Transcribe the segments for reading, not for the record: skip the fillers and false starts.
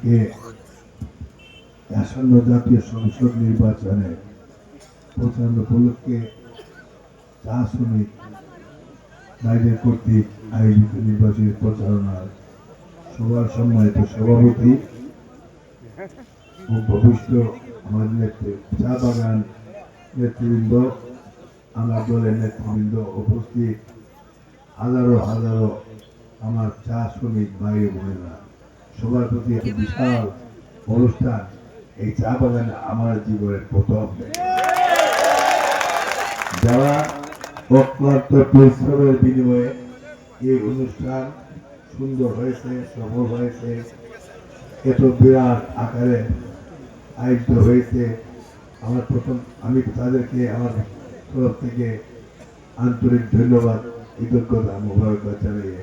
আজকে আসন্ন জাতীয় সংসদ নির্বাচনে প্রচারণা উপলক্ষে চা শ্রমিক ভাইদের কর্তৃক আয়োজিত নির্বাচনী প্রচারণার সবার সম্মানিত সভাপতি ও ভবিষ্যৎ আমাদের চা বাগান নেতৃবৃন্দ, আমার দলের নেতৃবৃন্দ, উপস্থিত হাজারো হাজারো আমার চা শ্রমিক ভাই বোনেরা, সবার প্রতি একটি বিশাল অনুষ্ঠান। এই চা বাগানে আমার জীবনের প্রথম, যারা অক্লান্ত পরিশ্রমের বিনিময়ে এই অনুষ্ঠান সুন্দর হয়েছে, সফল হয়েছে, এত বিরাট আকারে আয়োজিত হয়েছে। আমি তাদেরকে আমার তরফ থেকে আন্তরিক ধন্যবাদ, কৃতজ্ঞতা মোবারকবাদ জানিয়ে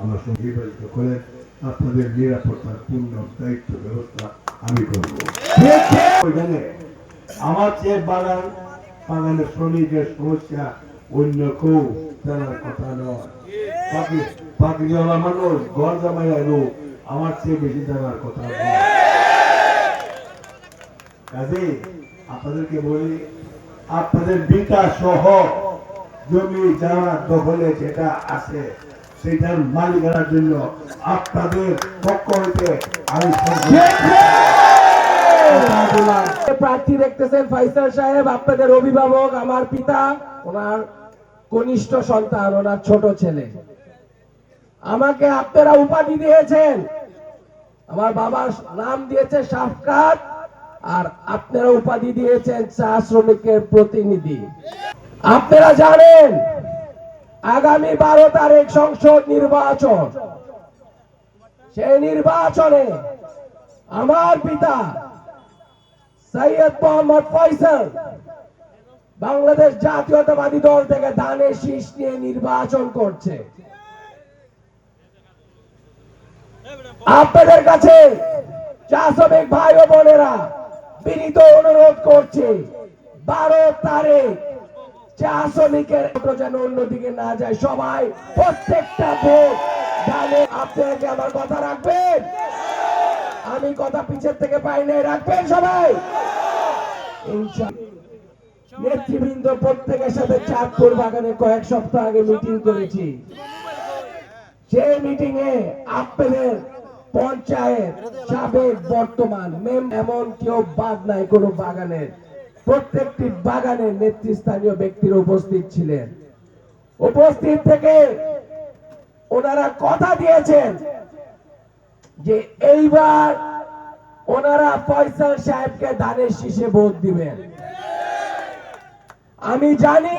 আমার সঙ্গে নির্বাচিত করেন। আপনাদের নিরাপত্তার পূর্ণ দায়িত্ব ব্যবস্থা আমি করব। আমার চেয়ে বাগানের শ্রমিকের সমস্যা অন্য কেউ জানার কথা নয়। বাকি যারা মানুষ ঘর জামাইয়া লোক আমার চেয়ে বেশি জানার কথা নয়। কাজে আপনাদেরকে বলি, আপনাদের বিকাশ সহ জমি জানা দখলে যেটা আছে সেটার মালিকানার জন্য আপনাদের পক্ষ হইতে আমি প্রার্থী দেখতেছেন ফয়সাল সাহেব, আপনাদের অভিভাবক, আমার পিতা, ওনার কনিষ্ঠ সন্তান, ওনার ছোট ছেলে। আমাকে আপনারা উপাধি দিয়েছেন, আমার বাবার নাম দিয়েছে শাফকাত, আর আপনারা উপাধি দিয়েছেন চা শ্রমিকের প্রতিনিধি। আপনারা জানেন আগামী 12 তারিখ সংসদ নির্বাচন, সেই নির্বাচনে আমার পিতা সৈয়দ মোহাম্মদ ফয়সাল বাংলাদেশ জাতীয়তাবাদী দল থেকে ধানের শীষ নিয়ে নির্বাচন করছে। আপনাদের কাছে চা শ্রমিক ভাই ও বোনেরা বিনীত অনুরোধ করছে, 12 তারিখ চা শ্রমিকের যেন অন্যদিকে না যায়। সবাই প্রত্যেকটা ভোট জানে। আপনারা কি আমার কথা রাখবেন? আমি কথা পিছের থেকে পাই নাই, রাখবেন সবাই? নেতৃবৃন্দ প্রত্যেকের সাথে চাঁদপুর বাগানে কয়েক সপ্তাহ আগে মিটিং করেছি। সেই মিটিং এ আপনাদের পঞ্চায়েত সাবেক বর্তমান এমন কেউ বাদ নাই কোন বাগানের। প্রত্যেকটি বাগানের নেতৃস্থানীয় ব্যক্তিরা উপস্থিত ছিলেন। উপস্থিত থেকে ওনারা কথা দিয়েছেন যে এইবার ওনারা ফয়সাল সাহেবকে ধানের শীষে ভোট দিবেন। আমি জানি